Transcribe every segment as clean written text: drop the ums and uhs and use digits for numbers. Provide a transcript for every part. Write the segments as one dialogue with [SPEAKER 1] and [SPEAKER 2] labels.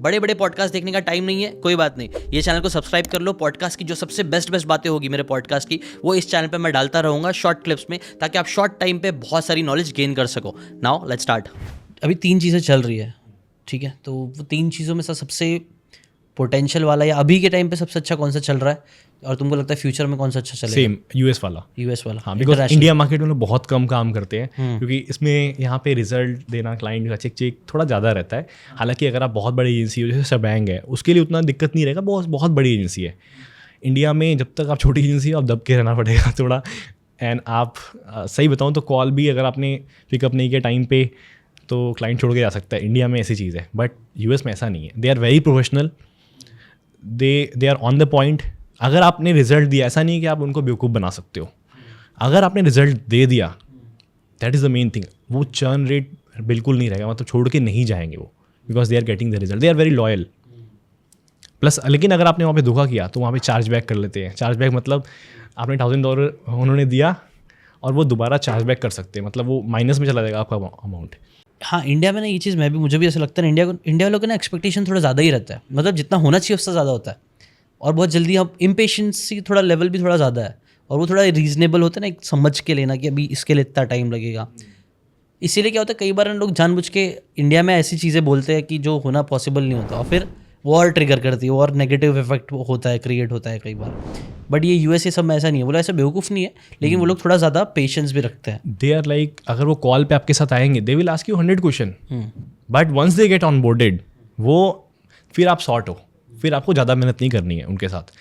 [SPEAKER 1] बड़े बड़े पॉडकास्ट देखने का टाइम नहीं है, कोई बात नहीं, ये चैनल को सब्सक्राइब कर लो। पॉडकास्ट की जो सबसे बेस्ट बातें होगी मेरे पॉडकास्ट की, वो इस चैनल पे मैं डालता रहूँगा शॉर्ट क्लिप्स में, ताकि आप शॉर्ट टाइम पे बहुत सारी नॉलेज गेन कर सको। Now let's start. अभी 3 चीज़ें चल रही है, ठीक है, तो वो 3 चीज़ों में से सबसे पोटेंशियल वाला या अभी के टाइम पे सबसे अच्छा कौन सा चल रहा है, और तुमको लगता है फ्यूचर में कौन सा अच्छा चलेगा?
[SPEAKER 2] सेम यूएस वाला। हाँ, बिकॉज इंडिया मार्केट में लोग बहुत कम काम करते हैं, क्योंकि इसमें यहाँ पे रिजल्ट देना क्लाइंट का चेक थोड़ा ज़्यादा रहता है। हालांकि अगर आप बहुत बड़ी एजेंसी हो जैसे शबैंग है, उसके लिए उतना दिक्कत नहीं रहेगा, बहुत बड़ी एजेंसी है। इंडिया में जब तक आप छोटी एजेंसी हो, आप दब के रहना पड़ेगा थोड़ा। एंड आप सही बताऊँ तो कॉल भी अगर आपने पिकअप नहीं किया टाइम पे तो क्लाइंट छोड़ के जा सकता है। इंडिया में ऐसी चीज़ है, बट यूएस में ऐसा नहीं है। They are very professional, they are on the point. अगर आपने रिजल्ट दिया, ऐसा नहीं कि आप उनको बेवकूफ़ बना सकते हो। अगर आपने रिजल्ट दे दिया, that is the main thing. वो चर्न रेट बिल्कुल नहीं रहेगा, मतलब छोड़ के नहीं जाएंगे वो, because they are getting the result, they are very loyal. Plus लेकिन अगर आपने वहाँ पे धोखा किया तो वहाँ पे चार्ज बैक कर लेते हैं। चार्ज बैक मतलब आपने $1000 उन्होंने दिया और वो दोबारा चार्ज बैक कर सकते हैं, मतलब वो माइनस में चला जाएगा आपका अमाउंट।
[SPEAKER 1] हाँ, इंडिया में ना ये चीज़ मुझे भी ऐसा लगता है, इंडिया वालों का ना एक्सपेक्टेशन थोड़ा ज़्यादा ही रहता है, मतलब जितना होना चाहिए उससे ज़्यादा होता है, और बहुत जल्दी हम इम्पेशेंसी थोड़ा लेवल भी थोड़ा ज़्यादा है, और वो थोड़ा रीजनेबल होता है ना, एक समझ के लेना कि अभी इसके लिए इतना टाइम लगेगा। इसीलिए क्या होता है, कई बार लोग जानबूझ के इंडिया में ऐसी चीज़ें बोलते हैं कि जो होना पॉसिबल नहीं होता, और फिर वो और ट्रिगर करती है, और नेगेटिव इफेक्ट होता है, क्रिएट होता है कई बार। बट ये यूएसए सब में ऐसा नहीं है, बोला ऐसा बेवकूफ़ नहीं है, लेकिन वो लोग थोड़ा ज़्यादा पेशेंस भी रखते हैं।
[SPEAKER 2] दे आर लाइक, अगर वो कॉल पे आपके साथ आएंगे, they will ask you 100 question, but once they get onboarded, वो फिर आप सॉर्ट हो, फिर आपको ज़्यादा मेहनत नहीं करनी है उनके साथ।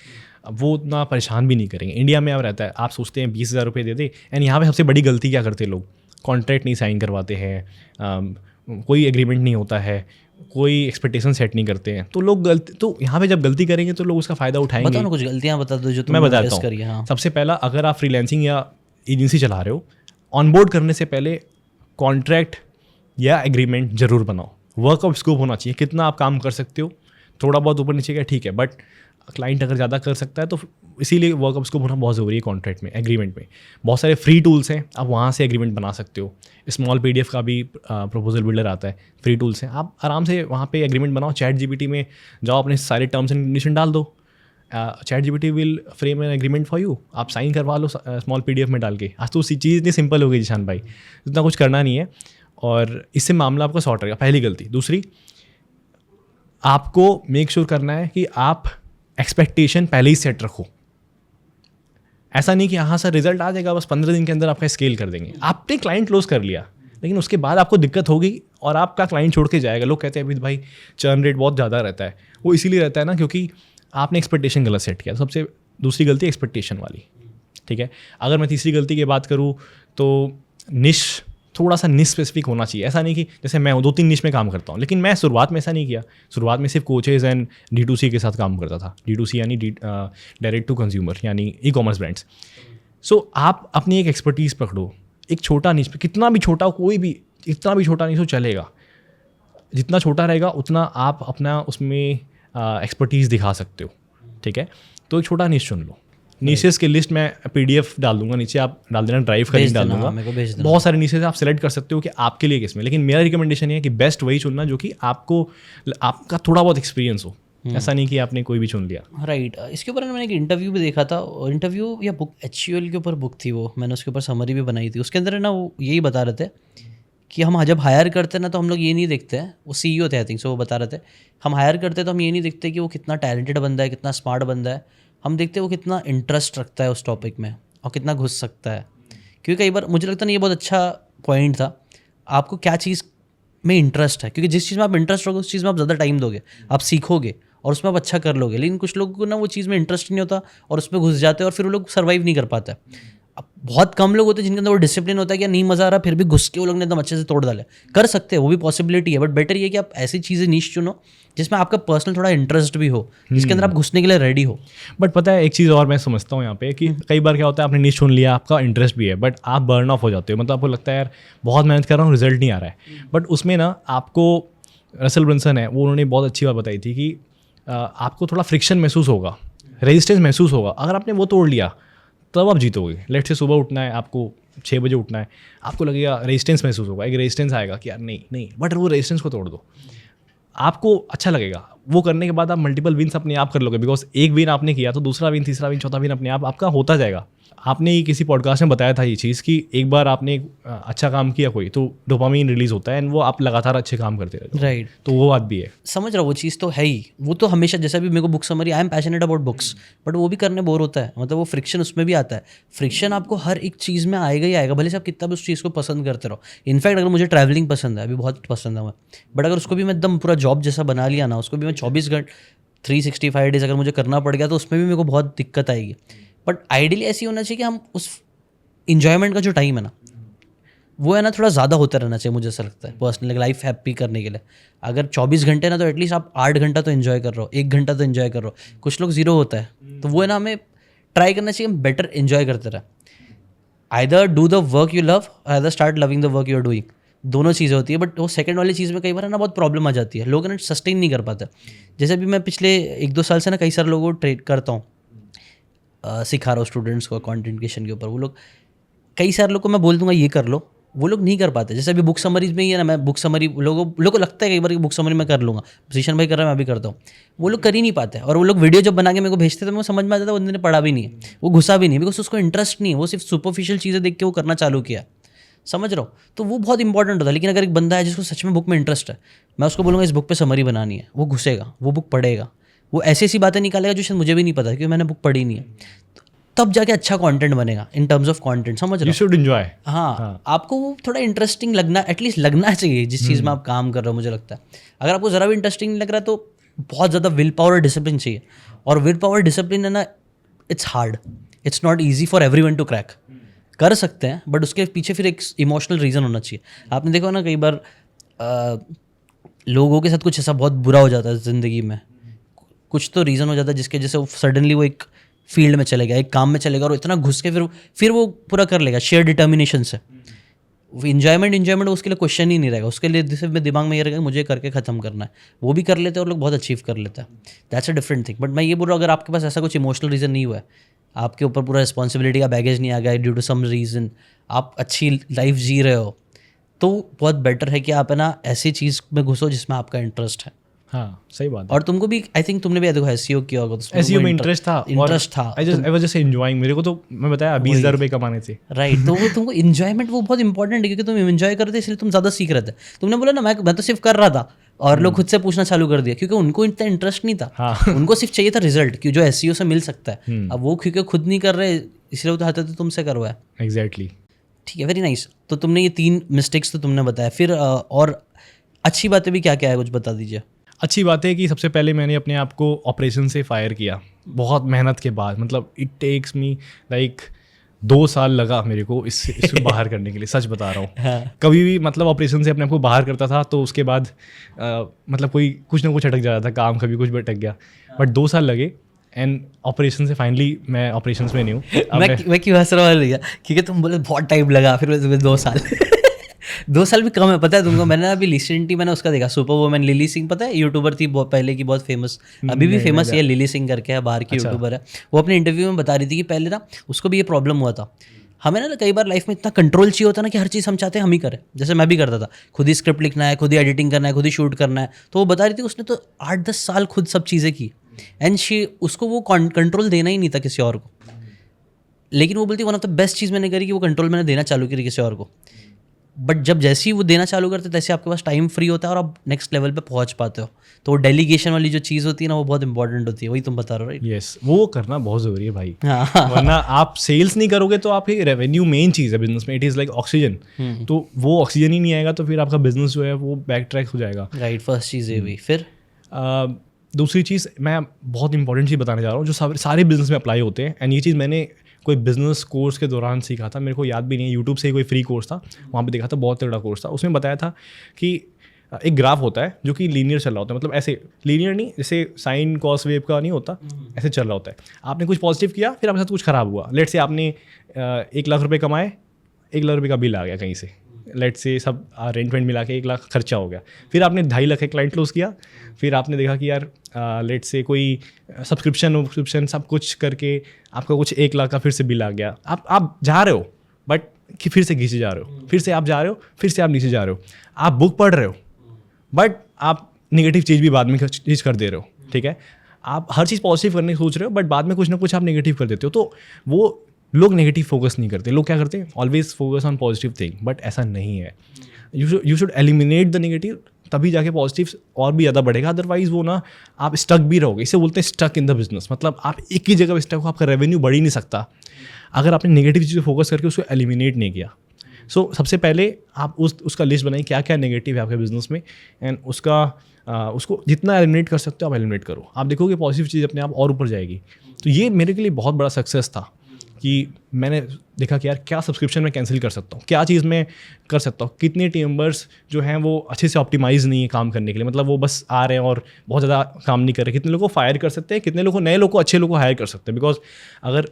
[SPEAKER 2] अब वो उतना परेशान भी नहीं करेंगे। इंडिया में अब रहता है, आप सोचते हैं 20,000 रुपये दे दे, एंड यहाँ पे सबसे बड़ी गलती क्या करते हैं लोग, कॉन्ट्रैक्ट नहीं साइन करवाते हैं, कोई एग्रीमेंट नहीं होता है, कोई एक्सपेक्टेशन सेट नहीं करते हैं, तो लोग तो यहाँ पे जब गलती करेंगे तो लोग उसका फ़ायदा उठाएंगे।
[SPEAKER 1] बताओ ना, कुछ गलतियाँ बता दो जो
[SPEAKER 2] मैं बताता हूँ।
[SPEAKER 1] हाँ।
[SPEAKER 2] सबसे पहला, अगर आप फ्रीलांसिंग या एजेंसी चला रहे हो, ऑनबोर्ड करने से पहले कॉन्ट्रैक्ट या एग्रीमेंट जरूर बनाओ। वर्क ऑफ स्कोप होना चाहिए, कितना आप काम कर सकते हो, थोड़ा बहुत ऊपर नीचे का ठीक है, बट क्लाइंट अगर ज़्यादा कर सकता है तो इसीलिए वर्क ऑफ स्कोप होना बहुत ज़रूरी है। कॉन्ट्रैक्ट में, एग्रीमेंट में बहुत सारे फ्री टूल्स हैं, आप वहाँ से एग्रीमेंट बना सकते हो। स्मॉल PDF का भी प्रपोजल बिल्डर आता है, फ्री टूल्स हैं, आप आराम से वहाँ पे एग्रीमेंट बनाओ। चैट GPT में जाओ, अपने सारे टर्म्स एंड कंडीशन डाल दो, chat GPT will frame an agreement for you, आप साइन करवा लो स्मॉल PDF में डाल के। आज तो उसी चीज़ इतनी सिंपल हो गई जिशान भाई, इतना कुछ करना नहीं है, और इससे मामला आपका सॉर्ट रहेगा। पहली गलती। दूसरी, आपको मेक श्योर करना है कि आप एक्सपेक्टेशन पहले ही सेट रखो। ऐसा नहीं कि हाँ सर रिजल्ट आ जाएगा, बस 15 दिन के अंदर आपका स्केल कर देंगे। आपने क्लाइंट क्लोज कर लिया, लेकिन उसके बाद आपको दिक्कत होगी और आपका क्लाइंट छोड़ के जाएगा। लोग कहते हैं अभी भाई चर्न रेट बहुत ज़्यादा रहता है, वो इसीलिए रहता है ना क्योंकि आपने एक्सपेक्टेशन गलत सेट किया। सबसे दूसरी गलती एक्सपेक्टेशन वाली, ठीक है। अगर मैं तीसरी गलती की बात करूँ तो निश, थोड़ा सा निश स्पेसिफिक होना चाहिए। ऐसा नहीं कि जैसे मैं 2-3 निश में काम करता हूँ, लेकिन मैं शुरुआत में ऐसा नहीं किया। शुरुआत में सिर्फ कोचेज़ एंड D2C के साथ काम करता था। D2C यानी डायरेक्ट टू कंज्यूमर, यानी ई-कॉमर्स ब्रांड्स। सो आप अपनी एक एक्सपर्टीज़ पकड़ो, एक छोटा निश पे, कितना भी छोटा, कोई भी इतना भी छोटा नहीं तो चलेगा। जितना छोटा रहेगा उतना आप अपना उसमें एक्सपर्टीज़ दिखा सकते हो, ठीक है। तो एक छोटा निश चुन लो। नीशेस की लिस्ट मैं PDF डाल दूंगा नीचे, आप डाल देना, ड्राइव का लिंक डाल दूंगा। बहुत सारे नीशेस आप सेलेक्ट कर सकते हो कि आपके लिए किसमें, लेकिन मेरा रिकमेंडेशन है कि बेस्ट वही चुनना जो कि आपका थोड़ा बहुत एक्सपीरियंस हो। ऐसा नहीं कि आपने कोई भी चुन लिया।
[SPEAKER 1] राइट। इसके ऊपर मैंने एक इंटरव्यू भी देखा था, इंटरव्यू या बुक, HUL के ऊपर बुक थी वो, मैंने उसके ऊपर समरी भी बनाई थी। उसके अंदर ना वो यही बता रहे थे कि हम जब हायर करते हैं ना, तो हम लोग ये नहीं देखते हैं, वो CEO थे आई थिंक, सो वो बता रहे थे, हम हायर करते हैं तो हम ये नहीं देखते कि वो कितना टैलेंटेड बंदा है, कितना स्मार्ट बंदा है, हम देखते हैं वो कितना इंटरेस्ट रखता है उस टॉपिक में और कितना घुस सकता है। क्योंकि कई बार मुझे लगता नहीं, ये बहुत अच्छा पॉइंट था, आपको क्या चीज़ में इंटरेस्ट है, क्योंकि जिस चीज़ में आप इंटरेस्ट रहोगे उस चीज़ में आप ज़्यादा टाइम दोगे, आप सीखोगे और उसमें आप अच्छा कर लोगे। लेकिन कुछ लोगों को ना वो चीज़ में इंटरेस्ट नहीं होता और उसमें घुस जाते हैं और फिर वो लोग सर्वाइव नहीं कर पाते। अब बहुत कम लोग होते हैं जिनके अंदर वो डिसिप्लिन होता है कि नहीं मज़ा आ रहा, फिर भी घुस के वो लोग ने एकदम अच्छे से तोड़ डाले। कर सकते हैं, वो भी पॉसिबिलिटी है, बट बेटर ये कि आप ऐसी चीज़ें नीश चुनो जिसमें आपका पर्सनल थोड़ा इंटरेस्ट भी हो, जिसके अंदर आप घुसने के लिए रेडी हो।
[SPEAKER 2] बट पता है एक चीज़ और मैं समझता हूँ यहाँ पे कि कई बार क्या होता है, आपने नीश चुन लिया, आपका इंटरेस्ट भी है, बट आप बर्न ऑफ हो जाते हो। मतलब आपको लगता है यार बहुत मेहनत कर रहा हूँ, रिजल्ट नहीं आ रहा है। बट उसमें ना आपको, रसल ब्रंसन है वो, उन्होंने बहुत अच्छी बात बताई थी कि आपको थोड़ा फ्रिक्शन महसूस होगा, रेजिस्टेंस महसूस होगा। अगर आपने वो तोड़ लिया तब आप जीतोगे। लेट से सुबह उठना है, आपको 6 बजे उठना है, आपको लगेगा रेजिस्टेंस महसूस होगा, एक रेजिस्टेंस आएगा कि यार नहीं, बट वो रेजिस्टेंस को तोड़ दो। आपको अच्छा लगेगा। वो करने के बाद आप मल्टीपल विन्स अपने आप कर लोगे, बिकॉज एक विन आपने किया तो दूसरा विन, तीसरा विन, चौथा विन अपने आप आपका होता जाएगा। आपने ही किसी पॉडकास्ट में बताया था ये चीज़ कि एक बार आपने अच्छा काम किया कोई, तो डोपामाइन रिलीज होता है एंड वो आप लगातार अच्छे काम करते रहते हो।
[SPEAKER 1] राइट,
[SPEAKER 2] तो वो बात भी है।
[SPEAKER 1] समझ रहा हूँ, वो चीज़ तो है ही। वो तो हमेशा, जैसा भी मेरे को book summary, I am passionate about books, but वो भी करने बोर होता है। मतलब वो फ्रिक्शन उसमें भी आता है। फ्रिक्शन आपको हर एक चीज़ में आएगा ही आएगा, भले से आप कितना भी उस चीज़ को पसंद करते रहो। इनफैक्ट अगर मुझे ट्रैवलिंग पसंद है, अभी बहुत पसंद है मैं, बट अगर उसको भी मैं एकदम पूरा जॉब जैसा बना लिया ना, उसको भी मैं 24 घंटे 365 डेज अगर मुझे करना पड़ गया, तो उसमें भी मेरे को बहुत दिक्कत आएगी। बट आइडियली ऐसी होना चाहिए कि हम उस इन्जॉयमेंट का जो टाइम है ना, वो है ना थोड़ा ज़्यादा होता रहना चाहिए, मुझे ऐसा लगता है पर्सनली, लाइफ हैप्पी करने के लिए। अगर 24 घंटे ना, तो एटलीस्ट आप 8 घंटा तो इन्जॉय कर रहे हो, 1 घंटा तो इन्जॉय कर रहे हो। कुछ लोग 0 होता है, तो वो है ना, हमें ट्राई करना चाहिए हम बेटर इन्जॉय करते रहे। Either do the work you love, either start loving the work you are doing. दोनों चीज़ें होती है, बट वो सेकंड वाली चीज़ में कई बार है ना बहुत प्रॉब्लम आ जाती है, लोग ना सस्टेन नहीं कर पाते। जैसे अभी मैं पिछले 1-2 साल से ना कई सारे लोगों को ट्रेड करता हूँ, सिखा रहा हूँ स्टूडेंट्स को कंटेंट क्रिएशन के ऊपर। वो लोग, कई सारे लोग को मैं बोल दूंगा ये कर लो, वो लोग नहीं कर पाते। जैसे अभी बुक समरीज में ही है ना, मैं बुक समरी, लोगों को लगता है कई बार कि बुक समरी मैं कर लूँगा, भूषण भाई कर रहा है मैं भी करता हूँ, वो लोग कर ही नहीं पाते। और वो लोग वीडियो जब बना के मेरे को भेजते, तो मेरे को समझ में आता था बंदे ने पढ़ा भी नहीं है, वो घुसा भी नहीं, बिकॉज उसको इंटरेस्ट नहीं है, वो सिर्फ सुपरफिशियल चीज़ें देख के वो करना चालू किया। समझ रहा हूँ, तो वो बहुत इंपॉर्टेंट होता है। लेकिन अगर एक बंदा है जिसको सच में बुक में इंटरेस्ट है, मैं उसको बोलूँगा इस बुक पे समरी बनानी है, वो घुसेगा, वो बुक पढ़ेगा, वो ऐसी ऐसी बातें निकालेगा जो शायद मुझे भी नहीं पता, क्योंकि मैंने बुक पढ़ी नहीं है। तब जाके अच्छा कंटेंट बनेगा इन टर्म्स ऑफ कंटेंट। समझ रहे हो?
[SPEAKER 2] You should enjoy.
[SPEAKER 1] हाँ, आपको वो थोड़ा इंटरेस्टिंग लगना, एटलीस्ट लगना चाहिए जिस चीज़ में आप काम कर रहे हो। मुझे लगता है अगर आपको ज़रा भी इंटरेस्टिंग नहीं लग रहा है, तो बहुत ज़्यादा विल पावर और डिसिप्लिन चाहिए। और विल पावर डिसिप्लिन है ना, it's hard, it's not easy for everyone to crack. कर सकते हैं, बट उसके पीछे फिर एक इमोशनल रीज़न होना चाहिए। आपने देखा ना कई बार लोगों के साथ कुछ ऐसा बहुत बुरा हो जाता है ज़िंदगी में, कुछ तो रीज़न हो जाता है जिसके जैसे वो सडनली वो एक फील्ड में चलेगा, एक काम में चलेगा, और इतना घुस के फिर वो पूरा कर लेगा शेयर डिटर्मिनेशन से। इंजॉयमेंट उसके लिए क्वेश्चन ही नहीं रहेगा, उसके लिए सिर्फ दिमाग में ये रहेगा मुझे करके ख़त्म करना है। वो भी कर लेते हैं और लोग बहुत अचीव कर लेते हैं। That's a different thing. But मैं ये बोल रहा हूँ, अगर आपके पास ऐसा कुछ इमोशनल रीज़न नहीं हुआ है, आपके ऊपर पूरा रिस्पॉन्सिबिलिटी का बैगेज नहीं आ गया ड्यू टू सम रीज़न, आप अच्छी लाइफ जी रहे हो, तो बहुत बेटर है कि आप है ना ऐसी चीज़ में घुसो जिसमें आपका इंटरेस्ट है।
[SPEAKER 2] हाँ, सही बात है।
[SPEAKER 1] और तुमको भी, आई थिंक तुमने भी देखो एसईओ किया होगा, तो
[SPEAKER 2] एसईओ में इंटरेस्ट था। I was just enjoying. मेरे को तो मैं बताया 20,000 रुपये कमाने थे।
[SPEAKER 1] राइट, तो वो तुमको इंजॉयमेंट वो बहुत इंपॉर्टेंट है, क्योंकि तुम एंजॉय करते इसलिए तुम ज़्यादा सीख रहे थे। तुमने बोला ना मैं तो सिर्फ कर रहा था, और लोग खुद से पूछना चालू कर दिया, क्योंकि उनको इतना इंटरेस्ट नहीं था।
[SPEAKER 2] हाँ।
[SPEAKER 1] उनको सिर्फ चाहिए था रिजल्ट, कि जो एसईओ से मिल सकता है। अब वो क्योंकि खुद नहीं कर रहे, इसलिए वो चाहते थे तुमसे करवाया।
[SPEAKER 2] एग्जैक्टली।
[SPEAKER 1] ठीक है, वेरी नाइस। तो तुमने ये 3 मिस्टेक्स तो तुमने बताया, फिर और अच्छी बातें भी क्या क्या है, कुछ बता दीजिए।
[SPEAKER 2] अच्छी बात है कि सबसे पहले मैंने अपने आप को ऑपरेशन से फायर किया, बहुत मेहनत के बाद। मतलब इट टेक्स मी लाइक 2 साल लगा मेरे को इससे बाहर करने के लिए, सच बता रहा हूँ।
[SPEAKER 1] हाँ।
[SPEAKER 2] कभी भी मतलब ऑपरेशन से अपने आप को बाहर करता था, तो उसके बाद मतलब कोई कुछ ना कुछ अटक जाता था, काम कभी कुछ भी अटक गया। बट 2 साल लगे एंड ऑपरेशन से फाइनली मैं ऑपरेशन में नहीं हूँ।
[SPEAKER 1] मैं क्यों हंस रहा हूँ भैया, क्योंकि तुम बोले बहुत टाइम लगा, फिर 2 साल 2 साल भी कम है, पता है तुमको। मैंने अभी रिसेंटली मैंने उसका देखा, सुपर वुमन लिली सिंह, पता है यूट्यूबर थी बहुत पहले की, बहुत फेमस, अभी भी फेमस है, लिली सिंह करके है, बाहर की यूट्यूबर है। वो अपने इंटरव्यू में बता रही थी कि पहले ना उसको भी ये प्रॉब्लम हुआ था। हमें ना कई बार लाइफ में इतना कंट्रोल चाहिए होता है ना, कि हर चीज़ हम चाहते हैं हम ही करें। जैसे मैं भी करता था, खुद ही स्क्रिप्ट लिखना है, खुद ही एडिटिंग करना है, खुद ही शूट करना है। तो वो बता रही थी उसने तो 8-10 साल खुद सब चीज़ें की, एंड उसको वो कंट्रोल देना ही नहीं था किसी और को। लेकिन वो बोलती वन ऑफ द बेस्ट चीज़ मैंने करी कि वो कंट्रोल मैंने देना चालू करी किसी और को। बट जब जैसे ही वो देना चालू करते, तैसे आपके पास टाइम फ्री होता है और आप नेक्स्ट लेवल पे पहुंच पाते हो। तो वो डेलीगेशन वाली जो चीज़ होती है ना, वो बहुत इंपॉर्टेंट होती है। वही तुम बता रहे हो, राइट?
[SPEAKER 2] यस, वो करना बहुत ज़रूरी है भाई।
[SPEAKER 1] हाँ।
[SPEAKER 2] वरना आप सेल्स नहीं करोगे तो आपकी रेवेन्यू मेन चीज़ है बिजनेस में, इट इज़ लाइक ऑक्सीजन। तो वो ऑक्सीजन ही नहीं आएगा तो फिर आपका बिजनेस जो है वो बैक ट्रैक हो जाएगा।
[SPEAKER 1] राइट, फर्स्ट चीज़ ये हुई। फिर
[SPEAKER 2] दूसरी चीज़ मैं बहुत इंपॉर्टेंट चीज़ बताने जा रहा हूँ, जो सारे बिजनेस में अप्लाई होते हैं। एंड ये चीज़ मैंने कोई बिजनेस कोर्स के दौरान सीखा था, मेरे को याद भी नहीं है, यूट्यूब से ही कोई फ्री कोर्स था, वहाँ पे देखा था, बहुत तगड़ा कोर्स था। उसमें बताया था कि एक ग्राफ होता है जो कि लीनियर चल रहा होता है, मतलब ऐसे लीनियर नहीं, जैसे साइन कॉस वेव का नहीं होता, ऐसे चल रहा होता है। आपने कुछ पॉजिटिव किया, फिर आपके साथ कुछ ख़राब हुआ। लेट से आपने 1 लाख रुपये कमाए, 1 लाख रुपये का बिल आ गया कहीं से, लेट से सब रेंट वेंट मिला के 1 लाख खर्चा हो गया। फिर आपने 2.5 लाख का क्लाइंट क्लोज किया, फिर आपने देखा कि यार लेट से कोई सब्सक्रिप्शन सब कुछ करके आपका कुछ 1 लाख का फिर से बिल आ गया। आप जा रहे हो, बट कि फिर से नीचे जा रहे हो, फिर से आप जा रहे हो, फिर से आप नीचे जा रहे हो। आप बुक पढ़ रहे हो, बट आप नेगेटिव चीज़ भी बाद में चीज़ कर दे रहे हो, ठीक है। आप हर चीज़ पॉजिटिव करने की सोच रहे हो बट बाद में कुछ ना कुछ आप नेगेटिव कर देते हो। तो वो लोग नेगेटिव फोकस नहीं करते, लोग क्या करते हैं, always focus on positive thing, but ऐसा नहीं है। You should eliminate the negative, तभी जाके पॉजिटिव और भी ज़्यादा बढ़ेगा। अदरवाइज वो ना आप स्टक भी रहोगे, इसे बोलते हैं स्टक इन द बिजनेस। मतलब आप एक ही जगह स्टक हो, आपका रेवेन्यू बढ़ ही नहीं सकता अगर आपने नेगेटिव चीज़ें फोकस करके उसको एलिमिनेट नहीं किया। सो सबसे पहले आप उसका लिस्ट बनाइए क्या क्या नेगेटिव है आपके बिजनेस में, एंड उसको जितना एलिमिनेट कर सकते हो आप एलिमिनेट करो। आप देखोगे पॉजिटिव चीज़ अपने आप और ऊपर जाएगी। तो ये मेरे के लिए बहुत बड़ा सक्सेस था कि मैंने देखा कि यार क्या सब्सक्रिप्शन मैं कैंसिल कर सकता हूँ, क्या चीज़ मैं कर सकता हूँ, कितने टीम मेंबर्स जो हैं वो अच्छे से ऑप्टिमाइज़ नहीं है काम करने के लिए, मतलब वो बस आ रहे हैं और बहुत ज़्यादा काम नहीं कर रहे, कितने लोगों को फायर कर सकते हैं, कितने लोगों को, नए लोगों को, अच्छे लोगों को हायर कर सकते हैं। बिकॉज अगर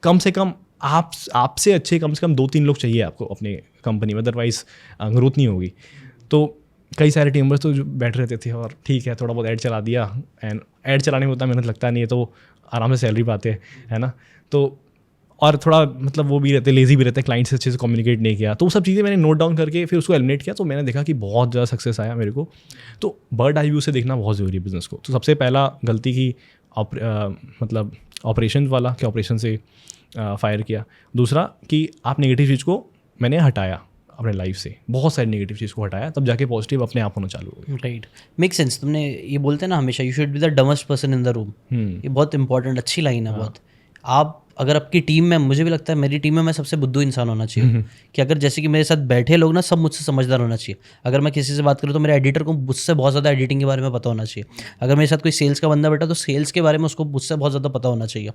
[SPEAKER 2] कम से कम आपसे अच्छे कम से कम 2-3 लोग चाहिए आपको अपनी कंपनी में, अदरवाइज ग्रोथ नहीं होगी। तो कई सारे टीम मेंबर्स तो जो बैठे रहते थे और ठीक है थोड़ा बहुत ऐड चला दिया, एंड ऐड चलाने में उतना मेहनत लगता नहीं है तो आराम से सैलरी पाते हैं, है ना। तो और थोड़ा मतलब वो भी रहते, लेजी भी रहते हैं, क्लाइंट से अच्छे से कम्युनिकेट नहीं किया। तो वो सब चीज़ें मैंने नोट डाउन करके फिर उसको एलिमिनेट किया। तो मैंने देखा कि बहुत ज़्यादा सक्सेस आया मेरे को। तो बर्ड आई व्यू से देखना बहुत ज़रूरी है बिज़नेस को। तो सबसे पहला गलती की मतलब ऑपरेशन वाला, कि ऑपरेशन से फायर किया। दूसरा कि आप नेगेटिव चीज़ को मैंने हटाया अपने लाइफ से, बहुत सारी नेगेटिव चीज़ को हटाया, तब जाके पॉजिटिव अपने आप होना चालू हो गया।
[SPEAKER 1] Right, make sense. तुमने ये बोलते हैं ना हमेशा, you should be the dumbest person in the room. ये बहुत इंपॉर्टेंट, अच्छी लाइन है बहुत। आप अगर आपकी टीम में, मुझे भी लगता है मेरी टीम में मैं सबसे बुद्धू इंसान होना चाहिए कि अगर जैसे कि मेरे साथ बैठे लोग ना सब मुझसे समझदार होना चाहिए। अगर मैं किसी से बात करूँ तो मेरे एडिटर को मुझसे बहुत ज़्यादा एडिटिंग के बारे में पता होना चाहिए। अगर मेरे साथ कोई सेल्स का बंदा बैठा तो सेल्स के बारे में उसको मुझसे बहुत ज़्यादा पता होना चाहिए।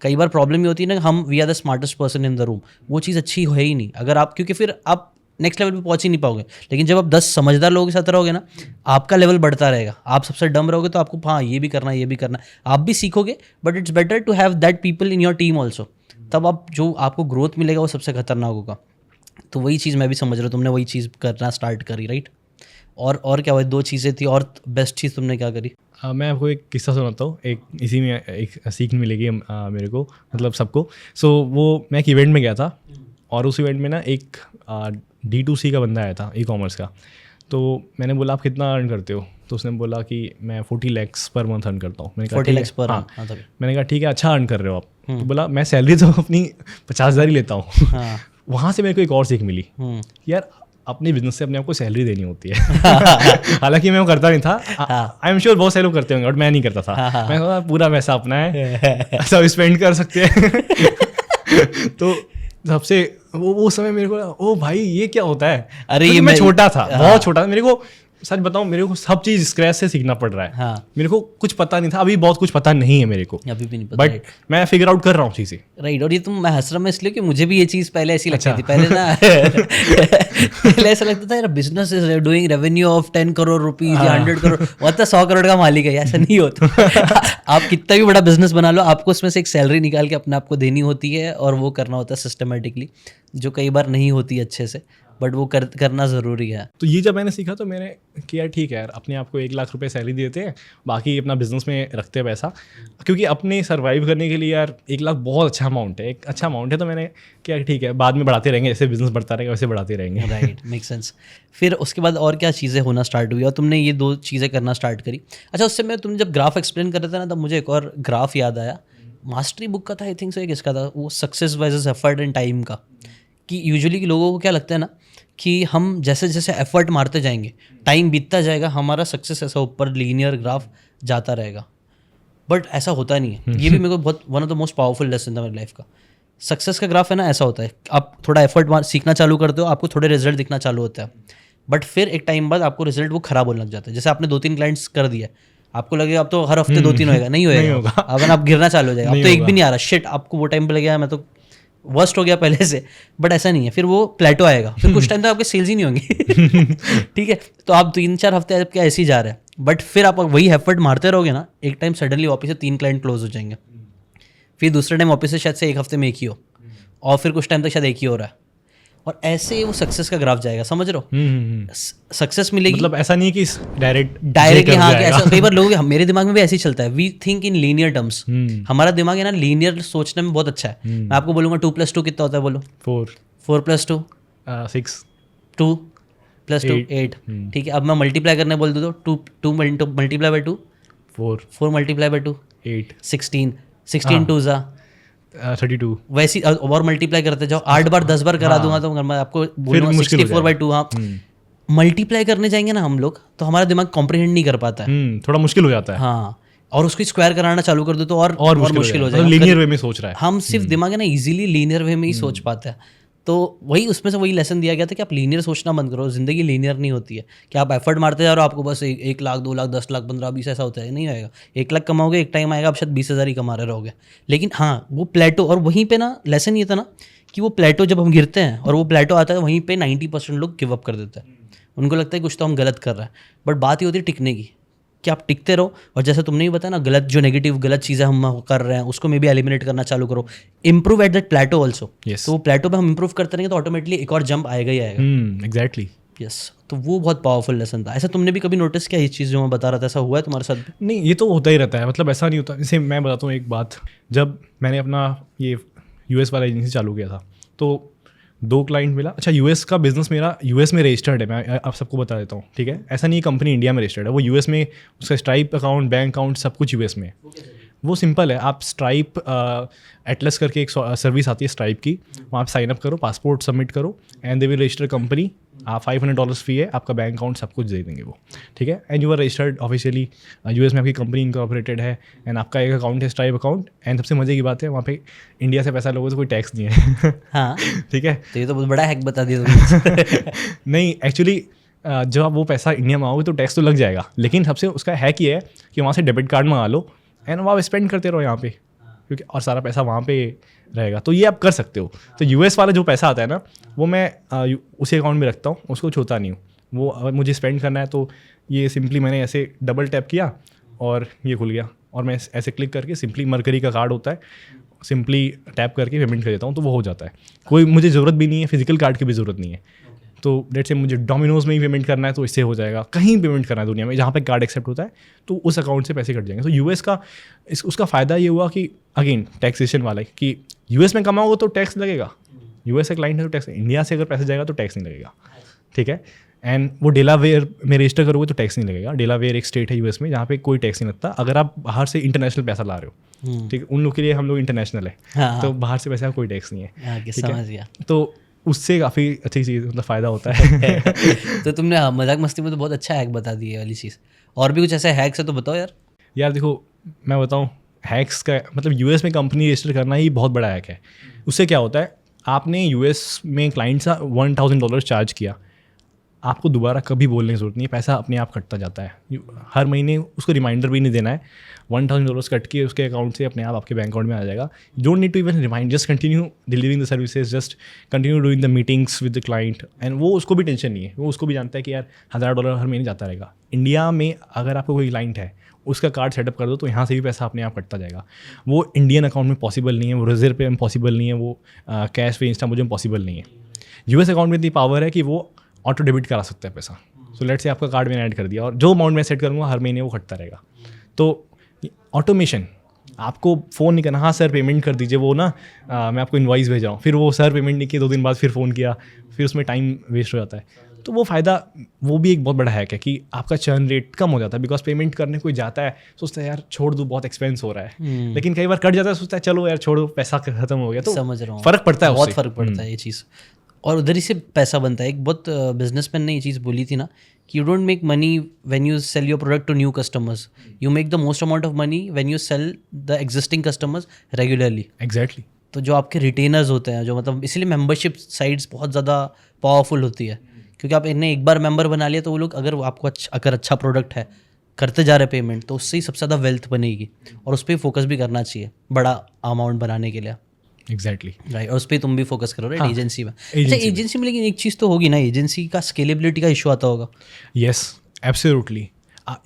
[SPEAKER 1] कई बार प्रॉब्लम ये होती है ना, हम we are the smartest person in the room, वो चीज़ अच्छी है ही नहीं अगर आप, क्योंकि फिर आप नेक्स्ट लेवल पे पहुंच ही नहीं पाओगे। लेकिन जब आप 10 समझदार लोगों के साथ रहोगे ना, आपका लेवल बढ़ता रहेगा। आप सबसे डम रहोगे तो आपको हाँ ये भी करना है, ये भी करना है, आप भी सीखोगे। But it's better to have that people in your team also, तब आप जो आपको ग्रोथ मिलेगा वो सबसे खतरनाक होगा। तो वही चीज़ मैं भी समझ रहा हूँ, तुमने वही चीज़ करना स्टार्ट करी, राइट। और क्या हुआ, 2 चीज़ें थी, और बेस्ट चीज़ तुमने क्या करी?
[SPEAKER 2] मैं आपको एक किस्सा सुनाता हूँ, एक इसी में एक सीख मिलेगी मेरे को, मतलब सबको। सो वो मैं एक इवेंट में गया था और उस इवेंट में ना एक D2C का बंदा आया था, ई-कॉमर्स का। तो मैंने बोला आप कितना अर्न करते हो? तो उसने बोला कि मैं 40 लाख पर मंथ अर्न करता हूँ। मैंने कहा
[SPEAKER 1] 40 लाख पर,
[SPEAKER 2] हाँ। मैंने कहा ठीक है, अच्छा अर्न कर रहे हो आप। तो बोला मैं सैलरी तो अपनी 50,000 ही लेता हूँ।
[SPEAKER 1] हाँ।
[SPEAKER 2] वहाँ से मेरे को एक और सीख मिली, यार अपने बिजनेस से अपने आप को सैलरी देनी होती है। हालांकि मैं वो करता नहीं था, आई एम श्योर बहुत सारे लोग करते होंगे बट मैं नहीं करता था। मैं कहा पूरा पैसा अपना है, सब स्पेंड कर सकते हैं। तो सबसे वो समय मेरे को ओ भाई ये क्या होता है।
[SPEAKER 1] अरे ये
[SPEAKER 2] मैं छोटा था, बहुत छोटा था। मेरे को सच बताऊं, मेरे को सब चीज़ स्क्रैच से सीखना पड़ रहा है।
[SPEAKER 1] हाँ।
[SPEAKER 2] मेरे को कुछ पता नहीं था, अभी बहुत कुछ पता नहीं है मेरे को,
[SPEAKER 1] अभी भी नहीं पता,
[SPEAKER 2] बट मैं फिगर आउट कर रहा हूँ चीज़ें।
[SPEAKER 1] राइट। और ये तुम, मैं हंस रहा हूँ इसलिए कि मुझे भी ये चीज़ पहले ऐसी लगती थी। पहले ना पहले ऐसा लगता था यार business is doing revenue of 10 crore rupees या 100 करोड़, वो तो 100 करोड़ का मालिक है। ऐसा नहीं होता। आप कितना भी बड़ा बिजनेस बना लो, आपको उसमें से एक सैलरी निकाल के अपने आप को देनी होती है और वो करना होता है सिस्टमेटिकली, जो कई बार नहीं होती अच्छे से, बट वो करना ज़रूरी है।
[SPEAKER 2] तो ये जब मैंने सीखा तो मैंने कि यार ठीक है यार, अपने आप को 1 लाख रुपए सैलरी देते हैं, बाकी अपना बिजनेस में रखते हैं पैसा, क्योंकि अपने सर्वाइव करने के लिए यार 1 लाख बहुत अच्छा अमाउंट है, एक अच्छा अमाउंट है। तो मैंने क्या ठीक है, बाद में बढ़ाते रहेंगे, जैसे बिजनेस बढ़ता रहेगा वैसे बढ़ाते रहेंगे।
[SPEAKER 1] Right, make sense. फिर उसके बाद और क्या चीज़ें होना स्टार्ट हुई और तुमने ये 2 चीज़ें करना स्टार्ट करी। अच्छा, उससे मैं, तुम जब ग्राफ एक्सप्लेन कर रहे थे ना, तब मुझे एक और ग्राफ याद आया, मास्टरी बुक का था आई थिंक। सो एक इसका था, वो success versus effort and time का, कि यूजुअली के लोगों को क्या लगता है ना कि हम जैसे जैसे एफर्ट मारते जाएंगे, टाइम बीतता जाएगा, हमारा सक्सेस ऐसा ऊपर लीनियर ग्राफ जाता रहेगा। बट ऐसा होता नहीं है। ये भी मेरे को बहुत one of the most powerful lesson था मेरी लाइफ का। सक्सेस का ग्राफ है ना, ऐसा होता है, आप थोड़ा एफर्ट सीखना चालू करते हो, आपको थोड़े रिजल्ट दिखना चालू होता है, बट फिर एक टाइम बाद आपको रिजल्ट वो खराब होने लग जाता है। जैसे आपने 2-3 क्लाइंट्स कर दिया, आपको लगेगा अब तो हर हफ्ते 2-3 होएगा, नहीं होएगा। अब आप गिरना चालू हो जाएगा, अब तो एक भी नहीं आ रहा, शिट, आपको वो टाइम पे लगेगा मैं तो वर्स्ट हो गया पहले से। बट ऐसा नहीं है, फिर वो प्लेटो आएगा, फिर कुछ टाइम तक आपके सेल्स ही नहीं होंगे। ठीक है, तो आप 3-4 हफ्ते आपके ऐसे ही जा रहे हैं, बट फिर आप वही एफर्ट मारते रहोगे ना, एक टाइम सडनली वापस से 3 क्लाइंट क्लोज हो जाएंगे, फिर दूसरे टाइम वापस से शायद से 1 हफ्ते में 1 ही हो, और फिर कुछ टाइम तक शायद 1 ही हो रहा है, और ऐसे वो सक्सेस का ग्राफ जाएगा, समझ रहे हो। सक्सेस मिलेगी,
[SPEAKER 2] मतलब ऐसा नहीं है कि
[SPEAKER 1] डायरेक्टली, हाँ, कि ऐसा कई बार लोग, मेरे दिमाग में भी ऐसे ही चलता है, we think in linear terms. हमारा दिमाग है ना लीनियर सोचने में बहुत अच्छा है। मैं आपको बोलूंगा 2+2 कितना होता है, बोलो।
[SPEAKER 2] 4
[SPEAKER 1] 4 + 2
[SPEAKER 2] 6
[SPEAKER 1] 2 +2 8, ठीक है। अब मैं मल्टीप्लाई करने बोल दूँ तो 2 मल्टीप्लाई बाई 2
[SPEAKER 2] 4
[SPEAKER 1] 4 मल्टीप्लाई बाई 2
[SPEAKER 2] 8
[SPEAKER 1] 16 2 जा
[SPEAKER 2] 32
[SPEAKER 1] वैसी और मल्टीप्लाई करते जाओ 8 बार 10 बार करा दूंगा तो मैं आपको बोलूँगा
[SPEAKER 2] मुश्किल हो
[SPEAKER 1] 64/2। हाँ, मल्टीप्लाई करने जाएंगे ना हम लोग तो हमारा दिमाग कॉम्प्रिहेंड नहीं कर पाता है।
[SPEAKER 2] थोड़ा मुश्किल हो जाता है।
[SPEAKER 1] हाँ, और उसको स्क्वायर कराना चालू कर दो तो और मुश्किल हो जाएगा।
[SPEAKER 2] लीनियर वे में सोच रहा है।
[SPEAKER 1] हम सिर्फ दिमाग है ना इजीली लीनियर वे में ही सोच पाते हैं। तो वही उसमें से वही लेसन दिया गया था कि आप लीनियर सोचना बंद करो। जिंदगी लीनियर नहीं होती है कि आप एफर्ट मारते जा रहे हो, आपको बस 1 लाख 2 लाख 10 लाख 15 20 ऐसा होता है, नहीं आएगा। 1 लाख कमाओगे, एक टाइम आएगा आप शायद 20,000 ही कमा रहे रहोगे। लेकिन हाँ, वो प्लेटो, और वहीं पे ना लेसन ये था ना कि वो प्लेटो जब हम गिरते हैं और वो प्लेटो आता है, वहीं पे 90% लोग गिव अप कर देते हैं। उनको लगता है कुछ तो हम गलत कर रहे हैं, बट बात ये होती है टिकने की कि आप टिकते रहो। और जैसे तुमने भी बताया ना, गलत जो नेगेटिव गलत चीज़ें हम कर रहे हैं उसको मे भी एलिमिनेट करना चालू करो। Improve at that plateau also. तो वो प्लेटो पे हम इम्प्रूव करते रहेंगे तो ऑटोमेटिकली एक और जंप आएगा ही आएगा।
[SPEAKER 2] एग्जैक्टली।
[SPEAKER 1] यस, तो वो बहुत पावरफुल लेसन था। ऐसा तुमने भी कभी नोटिस किया, ये चीज़ जो मैं बता रहा था, ऐसा हुआ है तुम्हारे साथ भी?
[SPEAKER 2] नहीं, ये तो होता ही रहता है, मतलब ऐसा नहीं होता। जैसे मैं बताता हूँ एक बात, जब मैंने अपना ये यूएस वाला एजेंसी चालू किया था तो 2 क्लाइंट मिला। अच्छा, यूएस का बिजनेस मेरा यूएस में रजिस्टर्ड है, मैं आप सबको बता देता हूँ, ठीक है। ऐसा नहीं कंपनी इंडिया में रजिस्टर्ड है, वो यूएस में उसका स्ट्राइप अकाउंट, बैंक अकाउंट सब कुछ यूएस में है। वो सिंपल है, आप स्ट्राइप एटलस करके एक सर्विस आती है स्ट्राइप की, वहाँ पे साइन अप करो, पासपोर्ट सबमिट करो and they will register company. $500 फी है, आपका बैंक अकाउंट सब कुछ दे देंगे वो, ठीक है। And you are registered officially, US में आपकी कंपनी इनकॉर्पोरेटेड है एंड आपका एक अकाउंट है स्ट्राइप अकाउंट। एंड सबसे मजे की बात है, वहाँ पे इंडिया से पैसा लोगों से कोई टैक्स नहीं है।
[SPEAKER 1] हाँ,
[SPEAKER 2] ठीक है।
[SPEAKER 1] तो ये तो बहुत बड़ा हैक बता दिया तुमने।
[SPEAKER 2] नहीं, एक्चुअली जब आप वो पैसा इंडिया में आओगे तो टैक्स तो लग जाएगा, लेकिन सबसे उसका हैक ये है कि वहाँ से डेबिट कार्ड मंगा लो एंड वो आप स्पेंड करते रहो यहाँ पे, क्योंकि और सारा पैसा वहाँ पे रहेगा। तो ये आप कर सकते हो। तो यूएस वाला जो पैसा आता है ना, वो मैं उसी अकाउंट में रखता हूँ, उसको छूता नहीं हूँ। वो अगर मुझे स्पेंड करना है तो ये सिंपली मैंने ऐसे डबल टैप किया और ये खुल गया, और मैं ऐसे क्लिक करके सिंपली मरकरी का कार्ड होता है, सिंपली टैप करके पेमेंट कर देता हूँ तो वो हो जाता है। कोई मुझे ज़रूरत भी नहीं है, फिजिकल कार्ड की भी ज़रूरत नहीं है। तो लेट्स से मुझे डोमिनोज में ही पेमेंट करना है तो इससे हो जाएगा, कहीं पेमेंट करना है दुनिया में जहाँ पे कार्ड एक्सेप्ट होता है तो उस अकाउंट से पैसे कट जाएंगे। तो यूएस का उसका फ़ायदा ये हुआ कि अगेन टैक्सेशन वाला है कि यूएस में कमाओगे तो टैक्स लगेगा, यूएस से क्लाइंट है तो टैक्स, इंडिया से अगर पैसा जाएगा तो टैक्स नहीं लगेगा, ठीक है। एंड वो डेलावेयर में रजिस्टर करोगे तो टैक्स नहीं लगेगा। डेलावेयर एक स्टेट है यूएस में जहाँ पे कोई टैक्स नहीं लगता अगर आप बाहर से इंटरनेशनल पैसा ला रहे हो, ठीक है। उन लोग के लिए हम लोग इंटरनेशनल है, तो बाहर से पैसा कोई टैक्स नहीं है,
[SPEAKER 1] समझ गया।
[SPEAKER 2] तो उससे काफ़ी अच्छी चीज़, मतलब फ़ायदा होता है।
[SPEAKER 1] तो तुमने मजाक मस्ती में तो बहुत अच्छा हैक बता दी है वाली चीज़। और भी कुछ ऐसे हैक्स है तो बताओ यार।
[SPEAKER 2] यार देखो, मैं बताऊँ हैक्स का मतलब यूएस में कंपनी रजिस्टर करना ही बहुत बड़ा हैक है। उससे क्या होता है, आपने यूएस में क्लाइंट से $1,000 चार्ज किया, आपको दोबारा कभी बोलने की जरूरत नहीं है, पैसा अपने आप कटता जाता है। हर महीने उसको रिमाइंडर भी नहीं देना है, $1,000 कट के उसके अकाउंट से अपने आप आपके बैंक अकाउंट में आ जाएगा। Don't need to even remind, just continue delivering the services, just continue doing the meetings with the client. And वो उसको भी टेंशन नहीं है, वो उसको भी जानता है कि यार $1,000 हर महीने जाता रहेगा। इंडिया में अगर आपको कोई क्लाइंट है, उसका कार्ड सेटअप कर दो तो यहाँ से भी पैसा अपने आप कटता जाएगा। वो इंडियन अकाउंट में पॉसिबल नहीं है, वो रिजर्व पे पॉसिबल नहीं है, वो कैश पे इंस्टा मुझे पॉसिबल नहीं है। यूएस अकाउंट में इतनी पावर है कि वो ऑटो डेबिट करा सकता है पैसा। सो लेट से आपका कार्ड मैंने ऐड कर दिया और जो अमाउंट मैं सेट करूँगा हर महीने वो कटता रहेगा। तो ऑटोमेशन, आपको फ़ोन नहीं करना, हाँ सर पेमेंट कर दीजिए, वो ना मैं आपको इनवॉइस भेज रहा हूँ, फिर वो सर पेमेंट नहीं किया, 2 दिन बाद फिर फ़ोन किया, फिर उसमें टाइम वेस्ट हो जाता है। तो वो फ़ायदा, वो भी एक बहुत बड़ा हैक है कि आपका चर्न रेट कम हो जाता है। बिकॉज पेमेंट करने कोई जाता है सोचता है यार छोड़ दूँ, बहुत एक्सपेंस हो रहा है, लेकिन कई बार कट जाता है, सोचता है चलो यार छोड़ो, पैसा खत्म हो गया। तो
[SPEAKER 1] समझ रहा हूँ,
[SPEAKER 2] फ़र्क पड़ता है,
[SPEAKER 1] बहुत फ़र्क पड़ता है ये चीज़, और उधर ही से पैसा बनता है। एक बहुत बिजनेसमैन ने ये चीज़ बोली थी ना कि you don't make money when you sell your product to new customers, you make the most amount of money when you sell the existing customers regularly.
[SPEAKER 2] Exactly.
[SPEAKER 1] तो जो आपके रिटेनर्स होते हैं, जो मतलब इसलिए मेंबरशिप साइट्स बहुत ज़्यादा पावरफुल होती है, क्योंकि आप इन्हें एक बार मेंबर बना लिया तो वो लोग अगर आपको अगर अच्छा प्रोडक्ट है, करते जा रहे पेमेंट, तो उससे ही सबसे ज़्यादा वेल्थ बनेगी, और उस पर फोकस भी करना चाहिए बड़ा अमाउंट बनाने के लिए।
[SPEAKER 2] एग्जैक्टली
[SPEAKER 1] राइट, और उस पर तुम भी फोकस करो, राइट।
[SPEAKER 2] हाँ,
[SPEAKER 1] एजेंसी में, अच्छा एजेंसी में, लेकिन एक चीज़ तो होगी ना, एजेंसी का स्केलेबिलिटी का इशू आता होगा।
[SPEAKER 2] Yes, absolutely.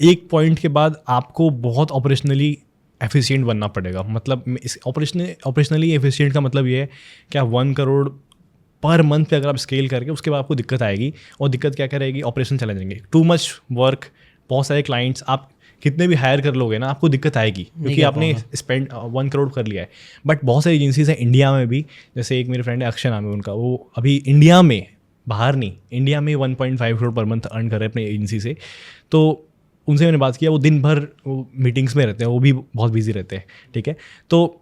[SPEAKER 2] एक पॉइंट के बाद आपको बहुत ऑपरेशनली एफिशिएंट बनना पड़ेगा। मतलब इस ऑपरेशनली एफिशिएंट का मतलब ये है कि आप 1 करोड़ पर मंथ पे अगर आप स्केल करके, उसके बाद आपको दिक्कत आएगी, और दिक्कत क्या करेगी, ऑपरेशन चले जाएंगे, टू मच वर्क, बहुत सारे क्लाइंट्स, आप कितने भी हायर कर लोगे ना आपको दिक्कत आएगी, क्योंकि आपने स्पेंड 1 करोड़ कर लिया है। बट बहुत सारी एजेंसीज हैं इंडिया में भी, जैसे एक मेरे फ्रेंड है, अक्षय नाम है उनका, वो अभी इंडिया में बाहर नहीं, इंडिया में 1.5 करोड़ पर मंथ अर्न कर रहे हैं अपनी एजेंसी से। तो उनसे मैंने बात किया, वो दिन भर वो मीटिंग्स में रहते हैं, वो भी बहुत बिजी रहते हैं, ठीक है। तो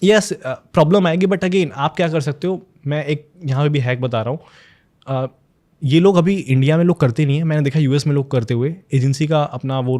[SPEAKER 2] यस प्रॉब्लम आएगी, बट अगेन आप क्या कर सकते हो, मैं एक यहाँ पे भी हैक बता रहा हूँ। ये लोग अभी इंडिया में लोग करते नहीं है, मैंने देखा यूएस में लोग करते हुए एजेंसी का अपना वो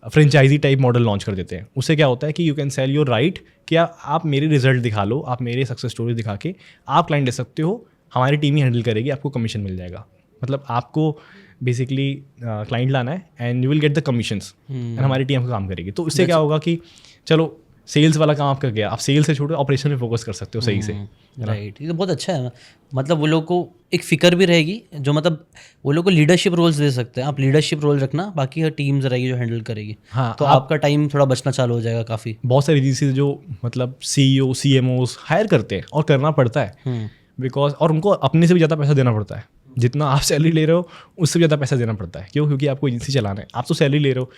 [SPEAKER 2] फ्रेंचाइजी टाइप मॉडल लॉन्च कर देते हैं। उससे क्या होता है कि you can sell your right, क्या आप मेरे रिजल्ट दिखा लो, आप मेरे सक्सेस स्टोरी दिखा के आप क्लाइंट ले सकते हो, हमारी टीम ही हैंडल करेगी, आपको कमीशन मिल जाएगा। मतलब आपको बेसिकली क्लाइंट लाना है and you will get the commissions and हमारी टीम का काम करेगी। तो इससे क्या होगा कि चलो सेल्स वाला काम आपका गया, आप सेल्स से छोड़ो ऑपरेशन में फोकस कर सकते हो सही से।
[SPEAKER 1] राइट, ये तो बहुत अच्छा है। मतलब वो लोग को एक फिक्र भी रहेगी, जो मतलब वो लोग को लीडरशिप रोल्स दे सकते हैं, आप लीडरशिप रोल रखना, बाकी हर टीम्स रहेगी जो हैंडल करेगी।
[SPEAKER 2] हाँ,
[SPEAKER 1] तो आपका टाइम थोड़ा बचना चालू हो जाएगा काफ़ी।
[SPEAKER 2] बहुत सारी एजेंसीज जो मतलब CEO CMOs हायर करते हैं और करना पड़ता है बिकॉज, और उनको अपने से भी ज़्यादा पैसा देना पड़ता है, जितना आप सैलरी ले रहे हो उससे ज़्यादा पैसा देना पड़ता है। क्यों? क्योंकि आपको एजेंसी चलाना है, आप तो सैलरी ले रहे हो।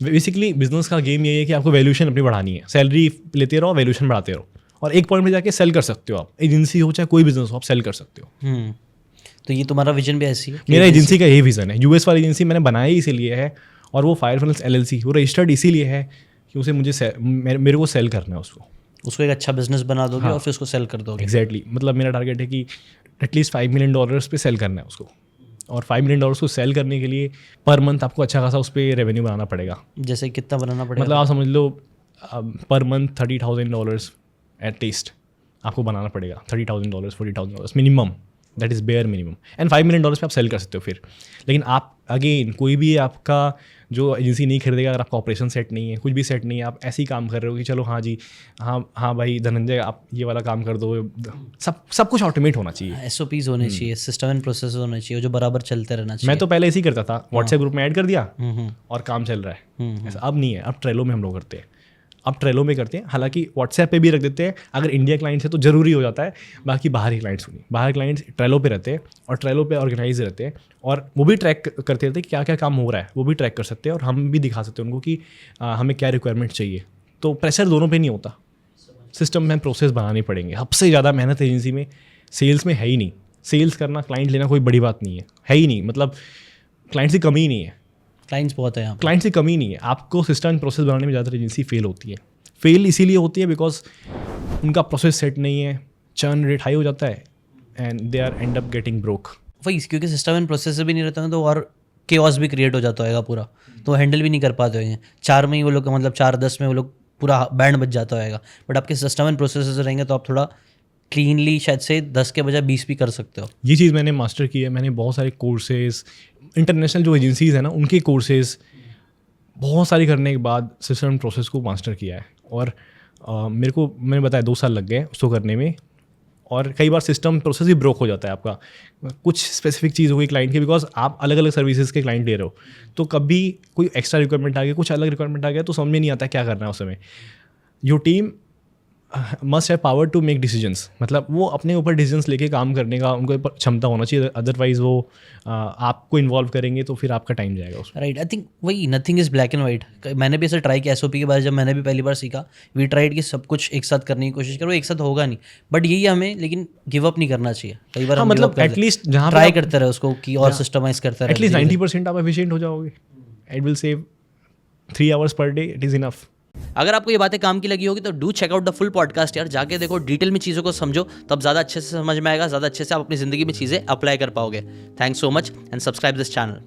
[SPEAKER 2] बेसिकली बिजनेस का गेम यही है कि आपको वैल्यूएशन अपनी बढ़ानी है, सैलरी लेते रहो, वैल्यूएशन बढ़ाते रहो, और एक पॉइंट पे जाके सेल कर सकते हो। आप एजेंसी हो चाहे कोई बिजनेस हो, आप सेल कर सकते हो।
[SPEAKER 1] तो ये तुम्हारा विजन भी ऐसी है?
[SPEAKER 2] मेरा एजेंसी का यही विजन है। यूएस वाली एजेंसी मैंने बनाई ही इसीलिए है, और वो फायर फनल्स LLC वो रजिस्टर्ड इसीलिए है कि उसे मेरे को सेल करना है उसको
[SPEAKER 1] एक अच्छा बिजनेस बना दोगे और फिर उसको सेल कर दोगे।
[SPEAKER 2] एग्जैक्टली मतलब मेरा टारगेट है कि एटलीस्ट $5 मिलियन पे सेल करना है उसको, और $5 मिलियन को सेल करने के लिए पर मंथ आपको अच्छा खासा उस पर रेवेन्यू बनाना पड़ेगा।
[SPEAKER 1] जैसे कितना बनाना पड़ेगा?
[SPEAKER 2] मतलब आप समझ लो पर मंथ $30,000 एटलीस्ट आपको बनाना पड़ेगा। $30,000 $40,000 minimum, that is bare minimum. And $5 million पे आप सेल कर सकते हो फिर। लेकिन आप अगेन कोई भी आपका जो एजेंसी नहीं खरीदेगा अगर आपका ऑपरेशन सेट नहीं है, कुछ भी सेट नहीं है, आप ऐसे ही काम कर रहे हो कि चलो हाँ जी हाँ भाई धनंजय आप ये वाला काम कर दो, सब कुछ ऑटोमेट होना चाहिए।
[SPEAKER 1] SOPs होने चाहिए, सिस्टम एंड प्रोसेस होने चाहिए जो बराबर चलते रहना चाहिए।
[SPEAKER 2] मैं तो पहले ऐसे ही करता था, व्हाट्सएप ग्रुप में ऐड कर दिया और काम चल रहा है। ऐसा अब नहीं है, अब ट्रेलो में हम लोग करते हैं। अब ट्रेलो में करते हैं, हालांकि व्हाट्सएप पे भी रख देते हैं अगर इंडिया क्लाइंट्स है तो ज़रूरी हो जाता है, बाकी बाहर ही क्लाइंट्स नहीं। बाहर क्लाइंट्स ट्रेलो पे रहते हैं और ट्रेलो पे ऑर्गेनाइज रहते हैं, और वो भी ट्रैक करते रहते हैं कि क्या क्या काम हो रहा है, वो भी ट्रैक कर सकते हैं, और हम भी दिखा सकते हैं उनको कि हमें क्या रिक्वायरमेंट चाहिए। तो प्रेशर दोनों पे नहीं होता, सिस्टम में प्रोसेस बनाने पड़ेंगे। सबसे ज़्यादा मेहनत एजेंसी में सेल्स में है ही नहीं। सेल्स करना, क्लाइंट लेना कोई बड़ी बात नहीं है ही नहीं। मतलब क्लाइंट्स की कमी ही नहीं है,
[SPEAKER 1] क्लाइंट्स बहुत है यहाँ,
[SPEAKER 2] क्लाइंट्स की कमी नहीं है। आपको सिस्टम एंड प्रोसेस बनाने में ज़्यादातर एजेंसी फेल होती है। फेल इसीलिए होती है बिकॉज उनका प्रोसेस सेट नहीं है, चर्न रेट हाई हो जाता है and they are end up getting broke.
[SPEAKER 1] वही, क्योंकि सिस्टम एंड प्रोसेस भी नहीं रहता है तो और केओस भी क्रिएट हो जाता होगा पूरा, तो हैंडल भी नहीं कर पाते होंगे। 4 में ही वो लोग, मतलब 4-10 में वो लोग पूरा बैंड बच जाता होगा। बट आपके सिस्टम एंड प्रोसेस रहेंगे तो आप थोड़ा क्लीनली शायद से 10 के बजाय 20 भी कर सकते हो।
[SPEAKER 2] ये चीज़ मैंने मास्टर की है। मैंने बहुत सारे कोर्सेज, इंटरनेशनल जो एजेंसीज हैं ना उनके कोर्सेज बहुत सारी करने के बाद सिस्टम एंड प्रोसेस को मास्टर किया है। और मैंने बताया 2 साल लग गए उसको करने में, और कई बार सिस्टम प्रोसेस भी ब्रोक हो जाता है आपका। कुछ स्पेसिफिक चीज़ हो गई क्लाइंट की, बिकॉज आप अलग अलग सर्विसेज के क्लाइंट ले रहे हो, तो कभी कोई एक्स्ट्रा रिक्वायरमेंट आ गया, कुछ अलग रिक्वायरमेंट आ गया, तो समझ में नहीं आता क्या करना है उस समय। Your team must have power to make decisions, मतलब वो अपने ऊपर डिसीजंस लेके काम करने का उनको क्षमता होना चाहिए। अदरवाइज वो आपको इन्वॉल्व करेंगे तो फिर आपका टाइम जाएगा उसमें।
[SPEAKER 1] राइट, आई थिंक वही, nothing is black and white. मैंने भी ऐसा ट्राई किया SOP के बारे, जब मैंने भी पहली बार सीखा, वी ट्राइड कि सब कुछ एक साथ करने की कोशिश करो, एक साथ होगा नहीं, बट यही हमें लेकिन गिव अप नहीं करना चाहिए। कई बार
[SPEAKER 2] मतलब एटलीस्ट जहाँ
[SPEAKER 1] ट्राई करते रहे उसको कि और सिस्टमाइज करते रहे,
[SPEAKER 2] एटलीस्ट 90% आप एफिशिएंट हो जाओगे। It will save 3 hours per day, it is enough.
[SPEAKER 1] अगर आपको ये बातें काम की लगी होगी तो do check out the full podcast यार, जाके देखो, डिटेल में चीज़ों को समझो, तब ज़्यादा अच्छे से समझ में आएगा, ज़्यादा अच्छे से आप अपनी ज़िंदगी में चीज़ें अप्लाई कर पाओगे। Thanks so much and subscribe this channel.